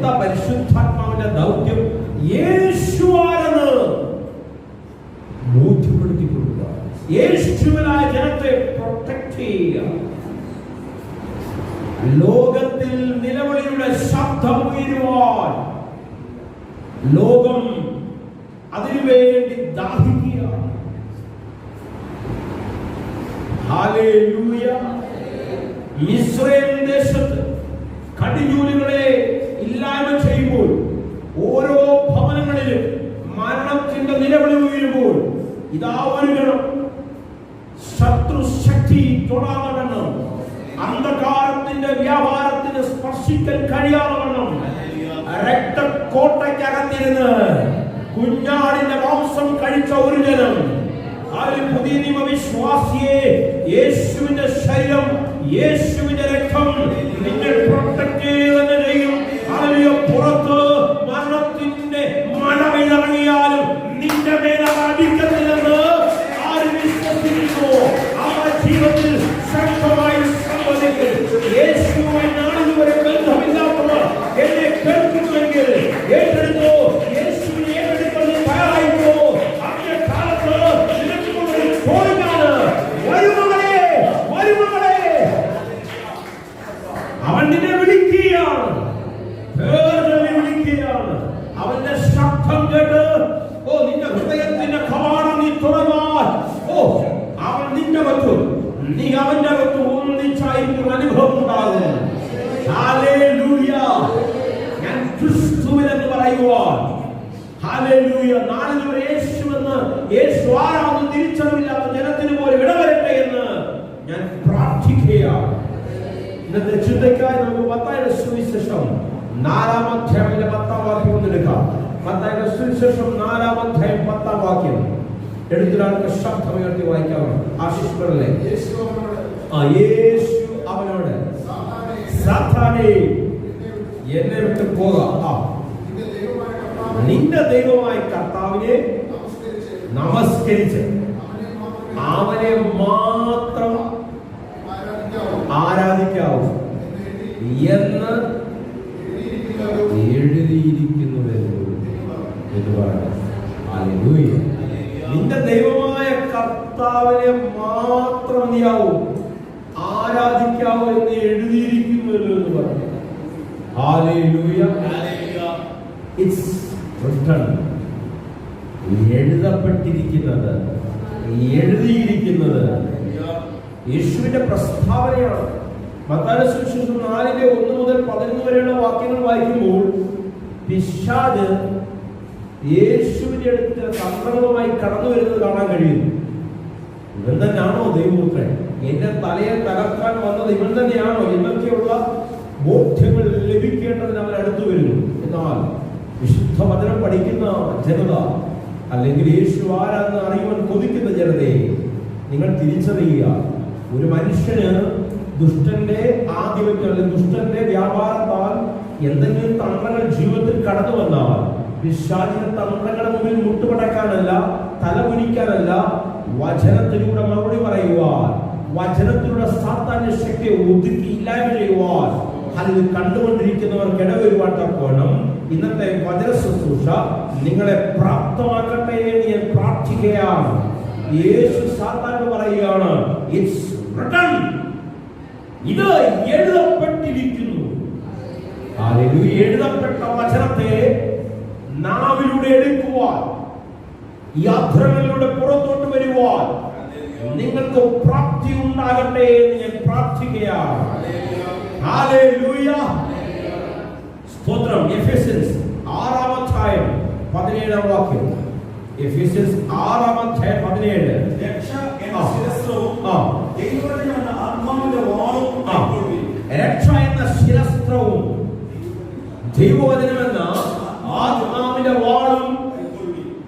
എന്താ പരിശുദ്ധാത്മാവിന്റെ ദൗത്യം? യേശുവാണെന്ന് ബോധ്യപ്പെടുത്തി കൊടുക്കുക, യേശുവിനായ ജനത്തെ പ്രൊട്ടക്ട് ചെയ്യുക. ലോകത്തിൽ നിലവിളിയുടെ ശബ്ദം ഉയരുവാൻ ലോകം അതിനുവേണ്ടി ദാഹിക്കുക. ഹല്ലേലൂയ. ഇസ്രായേൽ ദേശത്ത് കടിഞ്ഞൂലുകളെ ഇല്ലായ്മ ചെയ്യുമ്പോൾ, ഓരോ ഭവനങ്ങളിലും മരണത്തിന്റെ നിലവിളി ഉയരുമ്പോൾ, ഇതാ വരുകണം ശത്രു ശക്തി തൊടാതവണ്ണം, അന്ധകാരത്തിന്റെ വ്യാപാരത്തിന് സ്പർശിക്കാൻ കഴിയാതവണ്ണം രക്തക്കോട്ടയ്ക്കകത്തിരുന്ന് കുഞ്ഞാടിന്റെ മാംസം കഴിച്ച ഒരു ജനം, പുതിയ നിയമ വിശ്വാസിയെ, യേശുവിന്റെ ശരീരം, യേശുവിന്റെ രക്തം നിന്നെ പ്രൊട്ടക്ട് ചെയ്യുക ചെയ്യും. അതിലെ പുറത്ത് മരണത്തിന്റെ മഴവിലിറങ്ങിയാലും നിന്റെ മേലെ അടിക്കത്തില്ലെന്ന് ആര് വിശ്വസിക്കുന്നു അവർ ജീവിതത്തിൽ ശക്തമായി സംവദിക്കും. യേശുവുമായി നാളിതുവരെ ബന്ധമില്ലാത്തവർ എന്നെ കേൾക്കുന്നുവെങ്കിൽ ഏറ്റെടുത്തോ, യേശുവിനെ ഏറ്റെടുക്കാൻ തയ്യാറായിക്കോ. അങ്ങനെ കാലത്ത് ചോദിക്കാണ്, വരുമകളെ വരുമകളെ, അവൻ നിന്നെ വിളിക്കുകയാണ്, വിളിക്കുകയാണ്. അവന്റെ ശബ്ദം കേട്ട് നിന്റെ ഹൃദയത്തിന്റെ കവാടം നീ തുറന്നാൽ അവൻ നിന്റെ അകത്തും നീ അവന്റെ അകത്തും ഒന്നിച്ചായിരിക്കും അനുഭവം ഉണ്ടാകും. ഹല്ലേലൂയ. ഞാൻ ക്രിസ്തുവിനെന്ന് പറയുവാൻ, ഹല്ലേലൂയ, നാളിതുവരെ യേശുവെന്ന്, യേശു ആരാണെന്ന് തിരിച്ചറിവില്ലാത്ത ജനത്തിന് പോലും ഇടവരട്ടെ എന്ന് ഞാൻ പ്രാർത്ഥിക്കുകയാണ്. ഇന്നത്തെ ചിന്തയ്ക്കായി നമുക്ക് മത്തായിയുടെ സുവിശേഷം 4-ാം അധ്യായത്തിന്റെ 10-ാം വാക്യം ഒന്നെടുക്കാം. മത്തായിയുടെ സുവിശേഷം 4-ാം അധ്യായം 10-ാം വാക്യം എടുത്തിട്ട് ശബ്ദമുയർത്തി വായിക്കാവുന്നു. ആശിഷ്പരല്ലേ? യേശു അവനോട്, സാത്താനേ എന്നെ വിട്ട് പോകാം, നിന്റെ ദൈവമായ കർത്താവിനെ നമസ്കരിച്ച് അവനെ മാത്രം ആരാധിക്കാവൂ എന്ന് എഴുതിയിരിക്കുന്നുവല്ലോ എന്ന് പറഞ്ഞു. ഹല്ലേലൂയ. നിന്റെ ദൈവമായ കർത്താവിനെ മാത്രം നീയാവൂ ആരാധിക്കാവൂ എന്ന് എഴുതിയിരിക്കുന്നുവല്ലോ എന്ന് പറഞ്ഞു. ഹല്ലേലൂയ. It's written. എഴുതപ്പെട്ടിരിക്കുന്നത്, എഴുതിയിരിക്കുന്നത് യേശുവിന്റെ പ്രസ്താവനയാണ്. മത്തായിയുടെ സുവിശേഷം 4-ന്റെ 1 മുതൽ 11 വരെയുള്ള വാക്യങ്ങൾ വായിക്കുമ്പോൾ പിശാച് യേശുവിന്റെ അടുത്ത് തന്ത്രങ്ങളുമായി കടന്നു വരുന്നത് കാണാൻ കഴിയുന്നു. ഇവൻ തന്നെയാണോ ദൈവപുത്രൻ? എന്റെ തലയെ തകർക്കാൻ വന്നത് ഇവൻ തന്നെയാണോ എന്നൊക്കെയുള്ള ബോധ്യങ്ങൾ ലഭിക്കേണ്ടതിന് അവൻ അടുത്തു വരുന്നു. എന്നാൽ വിശുദ്ധ വചനം പഠിക്കുന്ന ജനത, അല്ലെങ്കിൽ യേശു ആരാന്ന് അറിയുവാൻ കൊതിക്കുന്ന ജനതയെ നിങ്ങൾ തിരിച്ചറിയുക. ഒരു മനുഷ്യന് ദുഷ്ടന്റെ ആധിപത്യം അല്ലെങ്കിൽ ദുഷ്ടന്റെ വ്യാപാരത്താൽ എന്തെങ്കിലും തന്ത്രങ്ങൾ ജീവിതത്തിൽ കടന്നു വന്നാൽ പിശാചിന്റെ തന്ത്രങ്ങളുടെ മുമ്പിൽ മുട്ടുപടക്കാനല്ല, തലകുനിക്കാനല്ല, വചനത്തിലൂടെ മറുപടി പറയുവാൻ, വചനത്തിലൂടെ സാത്താന്യ ശക്തിയെ ഒതുക്കി ഇല്ലായ്മ ചെയ്യുവാൻ, അതിൽ കണ്ടുകൊണ്ടിരിക്കുന്നവർക്ക് ഇടവരുവാൻ തക്കവണ്ണം ഇന്നത്തെ വചന ശുശ്രൂഷ നിങ്ങളെ പ്രാപ്തമാക്കട്ടെ എന്ന് ഞാൻ പ്രാർത്ഥിക്കുകയാണ്. യേശു സാത്താനോട് പറയുകയാണ്, ഇറ്റ്സ് റിട്ടൺ, ഇത് എഴുതപ്പെട്ടിരിക്കുന്നു. ഹല്ലേലൂയ. എഴുതപ്പെട്ട വചനത്തെ നാവിലൂടെ എടുക്കുവാൻ, യാത്രകളിലൂടെ പുറത്തോട്ട് വരുവാൻ നിങ്ങൾക്ക് പ്രാപ്തി ഉണ്ടാകട്ടെ എന്ന് ഞാൻ പ്രാർത്ഥിക്കുകയാണ്. ഹല്ലേലൂയ. സ്തോത്രം. എഫെസ്യൻസ് 6-ാം അധ്യായം 17-ാം വാക്യം. എഫെസ്യൻസ് 6-ാം അധ്യായം 17. രക്ഷ എന്ന ശിരസ്ത്രവും ദൈവവചനമെന്ന ആത്മാവിന്റെ വാളും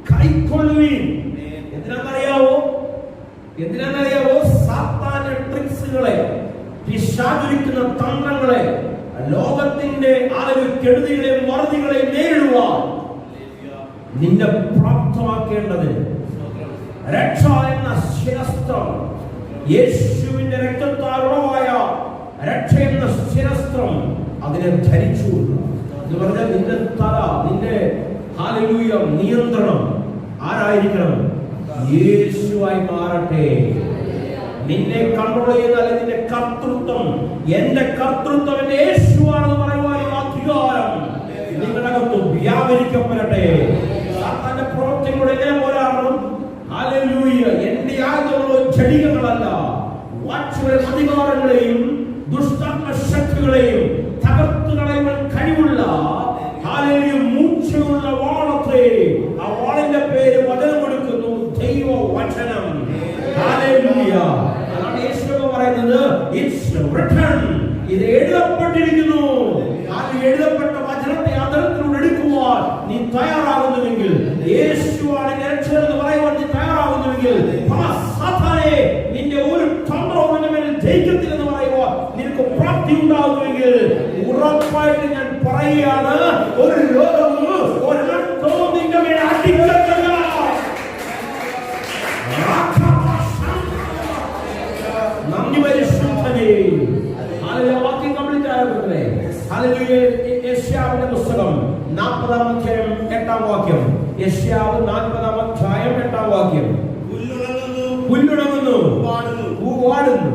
കൈക്കൊള്ളുവിൻ. എന്തിനാണെന്നറിയാവോ? സാത്താന്റെ ട്രിക്സുകളെ, പിശാചിരിക്കുന്ന തന്ത്രങ്ങളെ, ലോകത്തിന്റെ കെടുതികളെയും വറുതികളെയും നേരിടുവാൻ നിന്നെ പ്രാപ്തമാക്കേണ്ടതിന് രക്ഷ എന്ന ശിരസ്ത്രം, യേശുവിന്റെ രക്തത്താൽ ഉളവായ രക്ഷ എന്ന ശിരസ്ത്രം അതിനെ ധരിച്ചു. എന്ന് പറഞ്ഞാൽ നിന്റെ തല, നിന്റെ ഹല്ലേലൂയ നിയന്ത്രണം ആരായിരിക്കണം? യേശുവായി മാറട്ടെ. നിന്നെ കൺട്രോൾ ചെയ്യുന്ന നിന്റെ കർത്തൃത്വം, എന്റെ കർത്തൃത്വം എന്റെ യേശുവാണെന്ന് പറയുവാനുള്ള അധികാരം നിങ്ങളുടെ അകത്ത് വ്യാപരിക്കപ്പെടട്ടെ. സാത്താന്റെ പ്രവൃത്തികളോട് എങ്ങനെ പോരാടണം? ഹല്ലേലൂയ. എന്റെ ആയുധങ്ങളോ ജഡികങ്ങളല്ല, വാഴ്ചയുടെ അധികാരങ്ങളെയും ദുഷ്ടാത്മ ശക്തികളെയും തകർത്തു കളയുവാൻ കഴിവുള്ള ഹല്ലേലൂയ മൂർച്ചയുള്ള വാളത്രേ. ആ വാളിന്റെ പേര് വചനം കൊടുക്കുന്നു, ദൈവവചനം. ഹല്ലേലൂയ. അതാണ് യേശു പറയുന്നത്, ഇറ്റ്സ് റിട്ടൺ, ഇത് എഴുതപ്പെട്ടിരിക്കുന്നു. ആ എഴുതപ്പെട്ട വചനത്തെ അതരത്തിലൂടെ എടുക്കുവാൻ നീ തയ്യാറാകുന്നുവെങ്കിൽ, യേശുവാണ് രക്ഷകൻ എന്ന് പറയുവാൻ നീ തയ്യാറാകുന്നുവെങ്കിൽ, സാത്താനെ നിന്റെ ഒരു തന്ത്രവും നിന്റെ മേൽ ജയിക്കത്തില്ലെന്ന് പറയുവാൻ നിനക്ക് പ്രാപ്തി ഉണ്ടാകുന്നുവെങ്കിൽ, ഉറപ്പായിട്ട് ഞാൻ പറയുകയാണ്, ഒരു ലോകവും ഒരർത്ഥവും നിന്റെ മേൽ അടിക്കത്തില്ല. നന്ദി പരിശുദ്ധനേ. ഹല്ലേലൂയ. വാക്യം കംപ്ലീറ്റ് ആയതുപോലെ ഹല്ലേലൂയ. യെശയ്യാവിന്റെ പുസ്തകം 40-ാം അധ്യായം 8-ാം വാക്യം. യെശയ്യാവ് 40-ാം അധ്യായം 8-ാം വാക്യം. പുല്ലുണങ്ങുന്നു, പൂവാടുന്നു,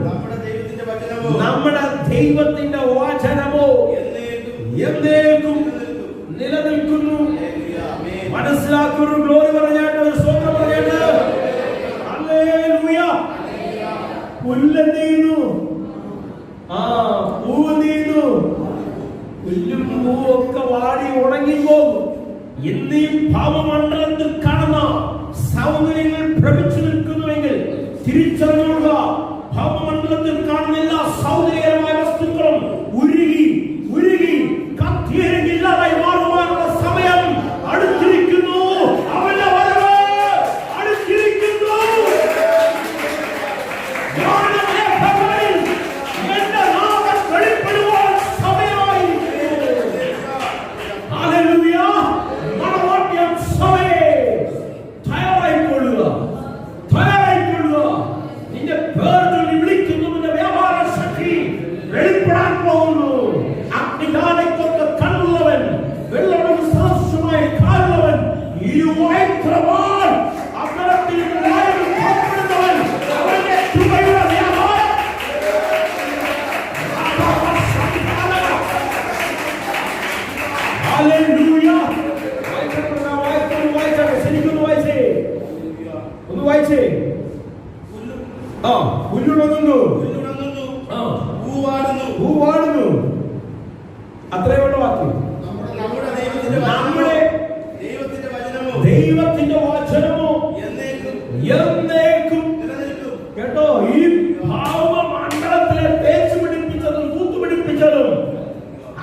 നമ്മുടെ ദൈവത്തിന്റെ വചനമോ എന്നേക്കും നിലനിൽക്കുന്നു. മനസ്സിലാക്കി ഒരു ഗ്ലോറി പറഞ്ഞാട്ട്, ഒരു സ്തോത്രം പറഞ്ഞാട്ട്. ഹല്ലേലൂയ. പുല്ലെന്തീന്നു, പൂവെന്തീന്നു, പുല്ലും പൂവും ഒക്കെ വാടി ഉണങ്ങിപ്പോകും. എന്നീ ഭാവമണ്ഡലത്തിൽ കാണുന്ന സൗന്ദര്യങ്ങൾ ഭ്രമിച്ചു നിൽക്കുന്നുവെങ്കിൽ തിരിച്ചറിഞ്ഞുകൊള്ളുക, ഭാവമണ്ഡലത്തിൽ കാണുന്ന എല്ലാ സൗന്ദര്യകരമായ വസ്തുക്കളും ഉരുകി ഉരുകി കത്തിയില്ലാതായി മാറുവാനുള്ള സമയം അടുത്തിരിക്കുന്നു. അവന്റെ വരവ് അടുത്തിരിക്കുന്നു. എന്റെ നാമം വെളിപ്പെടുവാൻ സമയമായിരിക്കുന്നു. ഹല്ലേലൂയ. മണവാട്ടിയം സഭയെ തയ്യാറായിക്കൊള്ളുക, തയ്യാറായിക്കൊള്ളുക. നിന്റെ പേരുകൾ വിളിക്കുന്നതിന്റെ വ്യാപാര ശക്തി വെളിപ്പെടാൻ പോകുന്നു. അഗ്നികാലത്തൊക്കെ കണ്ണുള്ളവൻ, വെള്ളവും സദൃശമായി കാണുന്നവൻ, ഇരുവായ്ത്രവാൻ അകലത്തിൽ പുറപ്പെടുന്നവൻ, അവന്റെ കൃപയുടെ വ്യാപാരം. ഹല്ലേലൂയ. ശരിക്കൊന്ന് വായിച്ചേ, ഒന്ന് വായിച്ചേ. പുല്ലുണങ്ങുന്നു, പൂവാടുന്നു. അത്രയുള്ള വാക്യം. നമ്മുടെ ദൈവത്തിന്റെ വചനമോ എന്നേക്കും. കേട്ടോ, ഈ ഭാവമണ്ഡലത്തിലെ തേച്ചു പിടിപ്പിച്ചതും കൂത്തുപിടിപ്പിച്ചതും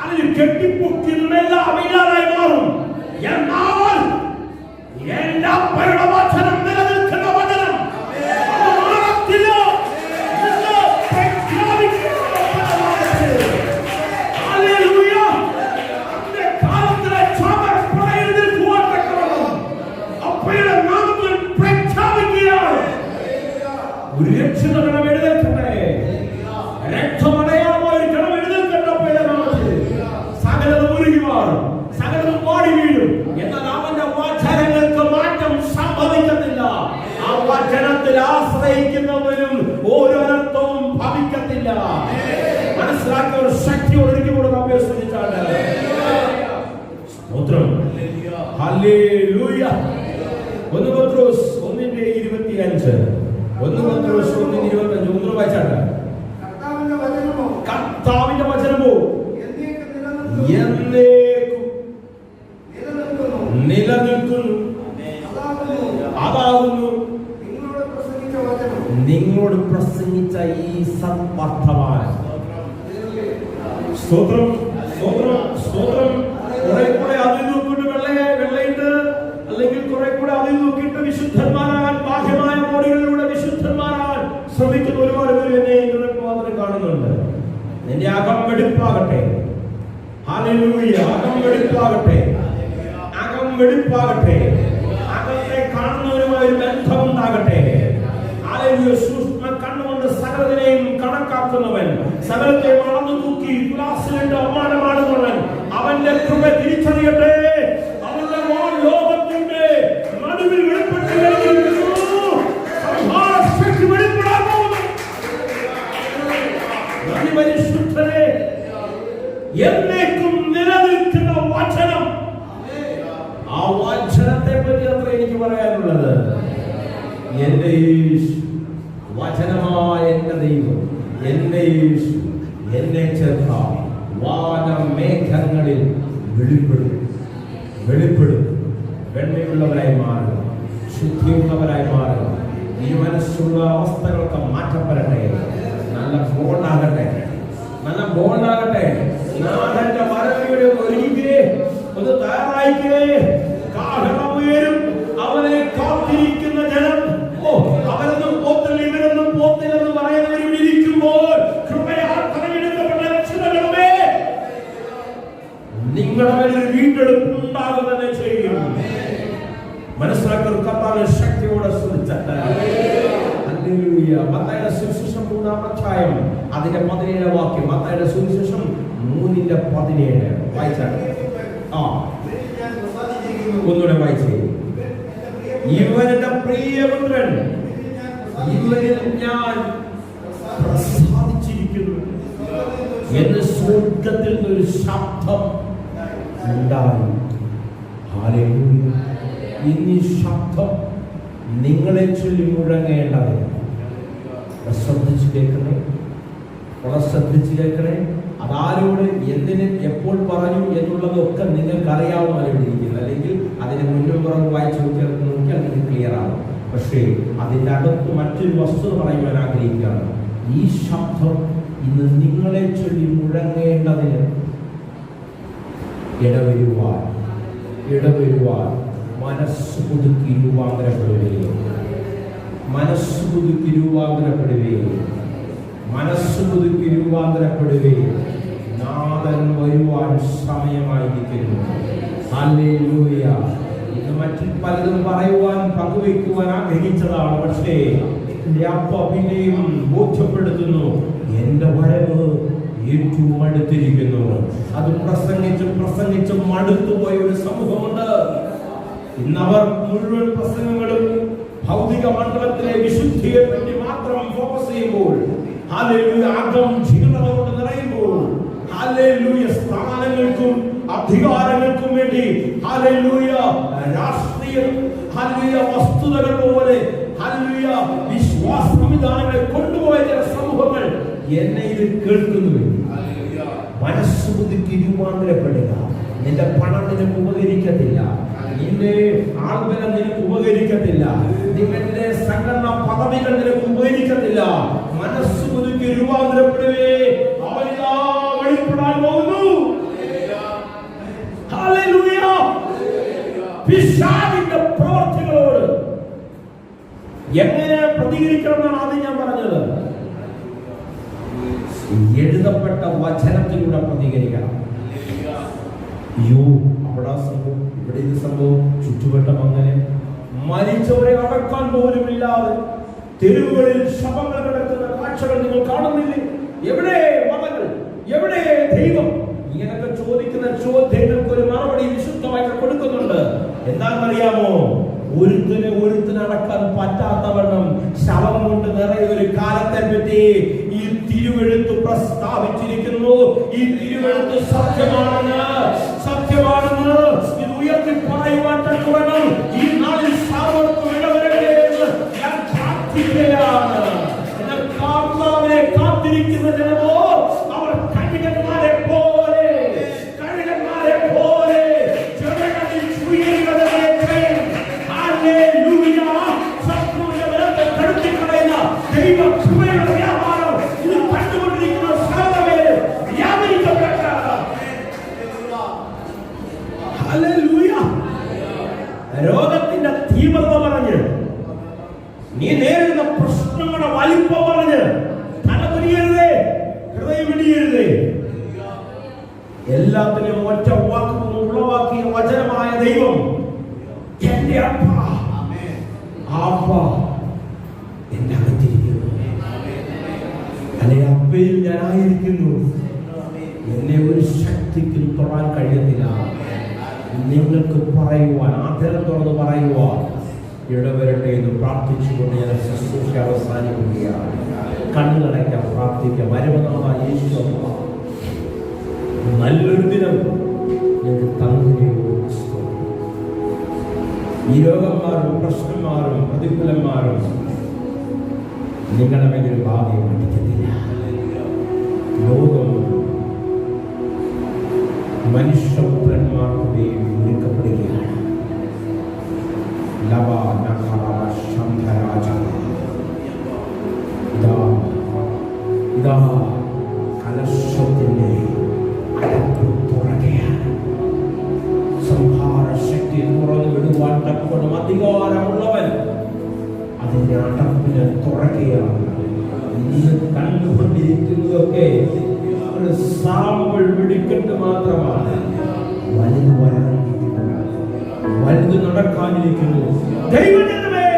അതിൽ കെട്ടിപ്പൊക്കിയതുമെല്ലാം ഇല്ലാതായി മാറും. എന്നാൽ എന്റെ അപ്പയുടെ വചനം നിലനിൽക്കുന്ന വചനം അത് മാറത്തില്ല. ഹല്ലേലൂയ. അന്റെ കാലത്തിലെ ചാമരപ്പുഴയിൽ നിൽക്കുവാൻ തക്കവണ്ണം അപ്പയുടെ നാമത്തിൽ പ്രഖ്യാപിക്കുകയാണ്. ഒരു രക്ഷിത ഗണം എഴുന്നേൽക്കട്ടെ, രക്തമടയാളമായ ഒരു ഗണം എഴുന്നേൽക്കട്ടെ. അപ്പയുടെ നാമത്തിൽ സകലതും ഉരുകി മാറും, സകലതും പാടി വീഴും. എന്നാൽ അവന്റെ വചനങ്ങൾക്ക് മാറ്റം സംഭവിക്കത്തില്ല. ആ വചനത്തിൽ ആശ്രയിക്കുന്നവരും ഓരോരത്വവും ഭവിക്കത്തില്ല. മനസ്സിലാക്കിയ ഒരു ശക്തിയോട് ഒരിക്കൽ കൂടെ നമ്മെ ശ്രദ്ധിച്ചാണ്. സ്തോത്രം. ഹല്ലേലൂയ. 1 പത്രോസ് 1:25. 1 പത്രോസ് 1:25. ഒന്ന് വായിച്ചാട്ടെ. കർത്താവിന്റെ വചനമോ എന്നേക്കും നിലനിൽക്കുന്നു. അതാകുന്നു നിങ്ങളോട് പ്രസംഗിച്ച ഈ സത്വർത്തമാനം. സ്തോത്രം, സ്തോത്രം, സ്തോത്രം. കുറെ കൂടെ അതിൽ നോക്കിയിട്ട് വെള്ളയിട്ട്, അല്ലെങ്കിൽ കുറെ കൂടെ അതിൽ നോക്കിയിട്ട് വിശുദ്ധന്മാരാകാൻ, ബാഹ്യമായ മോടികളിലൂടെ വിശുദ്ധന്മാരാകാൻ ശ്രമിക്കുന്ന ഒരുപാട് പേര് എന്നെ ഇന്റർനെറ്റ് മാത്രം കാണുന്നുണ്ട്. നിന്റെ അകം വെടിപ്പാകട്ടെ. ഹല്ലേലൂയ. അകം വെടിപ്പാകട്ടെ, അകം വെടിപ്പാകട്ടെ. അകത്തെ കാണുന്നവരുമായി ബന്ധമുണ്ടാകട്ടെ. ഹല്ലേലൂയ. സൂക്ഷ്മ കണ്ണുകൊണ്ട് സകലതിനെയും കണക്കാക്കുന്നവൻ, സകലത്തെ വളർന്നു തൂക്കി തുലാസിലിട്ട് അവമാനമാടുന്നവൻ, അവൻ അവന്റെ കൃപ തിരിച്ചറിയട്ടെ. അവന്റെ ലോകത്തിന്റെ നടുവിൽ വെളിപ്പെട്ടിരിക്കുന്നു. സംഹാരശക്തി വെളിപ്പെടാൻ പോകുന്നു. പരിശുദ്ധരെ, എന്നേക്കും നിലനിൽക്കുന്ന വചനം, ആ വചനത്തെ പറ്റി അത്ര എനിക്ക് പറയാനുള്ളത്. എന്റെ യേശു, വചനമായ എന്റെ ദൈവം, എന്റെ യേശു എന്നെ ചേർത്ത വാനമേഘങ്ങളിൽ വെളിപ്പെടും. വെണ്മയുള്ളവരായി മാറുക, ശുദ്ധിയുള്ളവരായി മാറുക. ഈ മനസ്സുള്ള അവസ്ഥകളൊക്കെ മാറ്റപ്പെടട്ടെ. നല്ല ബോൾഡാകട്ടെ. നാഥന്റെ വരവിയുടെ ഒരുങ്ങിക്കേ, ഒന്ന് തയ്യാറായിക്കേ. കാഹളം ഉയരും. അവനെ കാത്തിരിക്കുന്ന ജനം, അവരൊന്നും പോത്തില്ല ഇവരൊന്നും പോത്തില്ലെന്ന് പറയുന്നവരും ഇരിക്കുമ്പോൾ കൃപയാൽ തെരഞ്ഞെടുക്കപ്പെട്ട രക്ഷിതാക്കളെ, നിങ്ങളവരിൽ വീണ്ടെടുപ്പ് ഉണ്ടാകുക തന്നെ ചെയ്യും. മനസ്സിലാക്കി കർത്താവിനെ ശക്തിയോടെ ശ്രമിച്ചിട്ട് മത്തായിയുടെ സുവിശേഷം 3-ാം അധ്യായം അതിന്റെ 17 വാക്യം. മത്തായിയുടെ സുവിശേഷം 3:17 വായിച്ചാൽ ഒന്നുകൂടെ വായിച്ചേ. ഇവന്റെ പ്രിയപുത്രൻ, ഇവരിൽ ഞാൻ പ്രസാദിച്ചിരിക്കുന്നു എന്ന് സ്വർഗ്ഗത്തിൽ നിന്നൊരു ശബ്ദം ഉണ്ടായി. ഹല്ലേലൂയ. ഇനി ശബ്ദം നിങ്ങളെ ചൊല്ലി മുഴങ്ങേണ്ടതില്ല. ശ്രദ്ധിച്ചു കേൾക്കണേ. അതാരോട്, എന്തിന്, എപ്പോൾ പറഞ്ഞു എന്നുള്ളതൊക്കെ നിങ്ങൾക്ക് അറിയാവുന്നവരിരിക്കുന്നത്. അല്ലെങ്കിൽ അതിന് മുന്നും പുറത്ത് വായിച്ചു നോക്കിയാൽ നിങ്ങൾക്ക് ക്ലിയർ ആകും. പക്ഷേ അതിൻ്റെ അകത്ത് മറ്റൊരു വസ്തുത പറയുവാൻ ആഗ്രഹിക്കുകയാണ്. ഈ ശബ്ദം ഇന്ന് നിങ്ങളെ ചൊല്ലി മുഴങ്ങേണ്ടതിന് ഇടവരുവാൻ മനസ്സ് പുതുക്കി രൂപാന്തരപ്പെടുകയും നാഥൻ വരുവാൻ സമയമായിരിക്കുന്നു. ഹല്ലേലൂയ. ഇത് മറ്റു പലതും പറയുവാൻ, പങ്കുവയ്ക്കുവാൻ ആഗ്രഹിച്ചതാണ്. പക്ഷേ എന്റെ അപ്പ പിന്നെയും ബോധ്യപ്പെടുത്തുന്നു, എന്റെ വരവ് ഏറ്റവും അടുത്തിരിക്കുന്നു. അത് പ്രസംഗിച്ചും മടുത്തുപോയ ഒരു സമൂഹമുണ്ട്. ഇന്നവർ മുഴുവൻ പ്രസംഗങ്ങളും ഭൗതിക മണ്ഡലത്തിലെ വിശുദ്ധിയെ പറ്റി മാത്രം ഫോക്കസ് ചെയ്യുമ്പോൾ, ഹല്ലേലൂയ, അകം ജീവനം കൊണ്ട് നിറയുമ്പോൾ, ഹല്ലേലൂയ, സ്ഥാനങ്ങൾക്കും അധികാരങ്ങൾക്കും വേണ്ടി, ഹല്ലേലൂയ, രാഷ്ട്രീയ, ഹല്ലേലൂയ, വസ്തുതകൾ പോലെ, ഹല്ലേലൂയ, വിശ്വാസ സംവിധാനങ്ങളെ കൊണ്ടുപോയ ചില സമൂഹങ്ങൾ എന്നെ ഇത് കേൾക്കുന്നു. മനസ്സ് പുതുക്കി രൂപാന്തരപ്പെടുക. നിന്റെ പണം നിനക്ക് ഉപകരിക്കത്തില്ല, നിന്റെ ആൾബലം നിനക്ക് ഉപകരിക്കത്തില്ല, നിങ്ങളുടെ സംഘടന പദവികൾ നിനക്ക് ഉപകരിക്കത്തില്ല. മനസ്സ് പുതുക്കി രൂപാന്തരപ്പെടുവേ. അവനിതാ വെളിപ്പെടാൻ പോകുന്നു. ഹല്ലേലൂയ. പിശാചിന്റെ പ്രവൃത്തികളോട് എങ്ങനെ പ്രതികരിക്കണം എന്നാണ് ആദ്യം ഞാൻ പറഞ്ഞത്. എഴുതപ്പെട്ട വചനത്തിലൂടെ പ്രതികരിക്കണം. അയ്യോ, അവിടെ സംഭവം, ഇവിടെ ഇത് സംഭവം, ചുറ്റുവട്ടം അങ്ങനെ. മരിച്ചവരെ അടക്കാൻ പോലുമില്ലാതെ തെരുവുകളിൽ ശവങ്ങൾ കിടക്കുന്ന കാഴ്ചകൾ നിങ്ങൾ കാണുന്നില്ലേ? എവിടെ മതങ്ങൾ, എവിടെ ദൈവം? ഇങ്ങനൊക്കെ ചോദിക്കുന്ന ചോദ്യങ്ങൾക്ക് ഒരു മറുപടി വിശുദ്ധമായിട്ട് കൊടുക്കുന്നുണ്ട്. എന്താണെന്നറിയാമോ? ഒരുത്തിന് അടക്കാൻ പറ്റാത്തവണ്ണം ശവം കൊണ്ട് നിറയെ ഒരു കാലത്തെ പറ്റി ഈ തിരുവെഴുത്ത് പ്രസ്താവിച്ചിരിക്കുന്നു. ഈ തിരുവെഴുത്ത് സത്യമാണെന്ന് ഇത് ഉയർത്തി പറയുവാൻ തക്കവണ്ണം ഈ നാളിൽ സാമർത്ഥ്യം ഇടവരട്ടെ എന്ന് ഞാൻ പ്രാർത്ഥിക്കുകയാണ്. കർത്താവിനെ കാത്തിരിക്കുന്ന ജനമോ, അവർ കഴുകന്മാരെ പോലെ ചെറുകളിൽ ചുഴികളുടെ ഹല്ലേലൂയ. ശത്രുവിന്റെ ബലത്തെ കടത്തിക്കളയുന്ന ദൈവ കൃപയുടെ വ്യാപാരം ഇത് കണ്ടുകൊണ്ടിരിക്കുന്ന സകലമേലും വ്യാപരിക്കപ്പെട്ട. ഹല്ലേലൂയ. രോഗത്തിന്റെ തീവ്രത പറഞ്ഞ്, നീ നേരിടുന്ന പ്രശ്നങ്ങളുടെ വലിപ്പം പറഞ്ഞ് തലകുനിയരുതേ, ഹൃദയം ഇടിയരുതേ. എല്ലാത്തിനും ഒറ്റ വാക്കും ഉളവാക്കിയ വചനമായ ദൈവം എന്റെ അപ്പ എന്റെ അകത്തിരിക്കുന്നു. അല്ലെ, അപ്പയിൽ ഞാനായിരിക്കുന്നു. എന്നെ ഒരു ശക്തി ശക്തിക്കും തൊടാൻ കഴിയത്തില്ല. നിങ്ങൾക്ക് പറയുവാൻ, ആദരം തുറന്ന് പറയുവാൻ ഇടവരട്ടെ എന്ന് പ്രാർത്ഥിച്ചുകൊണ്ട് ഞാൻ ശുശ്രൂഷ അവസാനിക്കുകയാണ്. കണ്ണുകളടയ്ക്കാം, പ്രാർത്ഥിക്കാം. വരുമെന്നുള്ള യേശു നല്ലൊരു ദിനം നിങ്ങൾക്ക് തന്നു. ഈ രോഗന്മാരും പ്രശ്നന്മാരും പ്രതികൂലന്മാരും നിങ്ങളുടെ മേലൊരു ഭാഗ്യം പഠിക്കത്തില്ല. ലോകം മനുഷ്യപുത്രന്മാർക്ക് വേണ്ടി ഒരുക്കപ്പെടുകയാണ്. ഇതാ കലശത്തിന്റെ അടപ്പ് തുറകയാണ്. സംഹാര ശക്തി തുറന്നു വിടുവാൻ തക്കവണ്ണം അധികാരമുള്ളവൻ അതിന്റെ അടപ്പിനെ തുറക്കുകയാണ്. ഇന്ന് കണ്ടുകൊണ്ടിരിക്കുന്നതൊക്കെ ഒരു സാമ്പിൾ വെടിക്കെട്ട് മാത്രമാണ്. വലുത് വരാനിരിക്കുന്നു, വലുത് നടക്കാനിരിക്കുന്നു. ദൈവജനമേ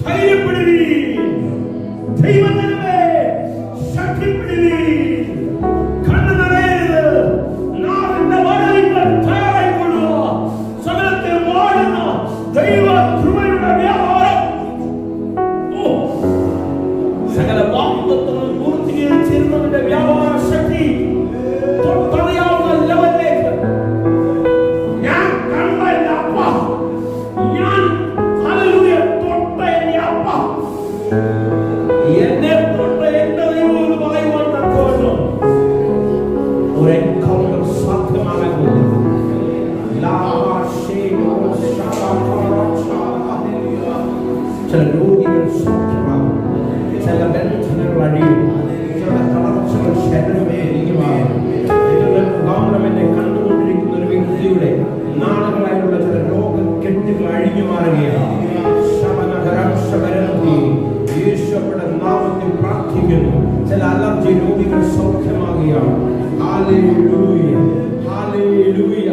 ധൈര്യപ്പെടുവീൻ, ദൈവജനമേ ശക്തിപ്പെടുവീൻ. കണ്ണു നിറയരുത്. നാടിന്റെ വരവിങ്ങൾ തയ്യാറായിക്കൊള്ളുക. സകലത്തെ വാഴുന്ന ദൈവ കൃപയുടെ വ്യാപാരം, സകല വാഗ്ദത്തങ്ങളും പൂർത്തീകരിച്ചിരുന്നതിന്റെ വ്യാപാര ശക്തി തൊട്ടറിയാവുന്ന ലെവലിലേക്ക് ഞാൻ കണ്ട എന്റെ അപ്പ, ഞാൻ ഹല്ലേലൂയ തൊട്ട എന്റെ അപ്പ, എന്നെ തൊട്ട എന്റെ ദൈവം എന്ന് പറയുവാൻ തക്കവണ്ണം ഒരു എൻകൗണ്ടർ സാധ്യമാകുന്നു. ചില രോഗികൾ സൗഖ്യമാകും, ചില ബന്ധനങ്ങൾ അഴിയും, ചില തളർച്ചകൾ ശരീരമേറിയുമാകും. എന്നെ കണ്ടുകൊണ്ടിരിക്കുന്ന ഒരു വ്യക്തിയുടെ നാളുകളായുള്ള ചില രോഗക്കെട്ടുകൾ അഴിഞ്ഞു മാറുകയാണ്. യേശുവിന്റെ നാമത്തിൽ പ്രാർത്ഥിക്കുന്നു. ചില അലർജി രോഗികൾ സൗഖ്യമാകുകയാണ്. Hallelujah, hallelujah.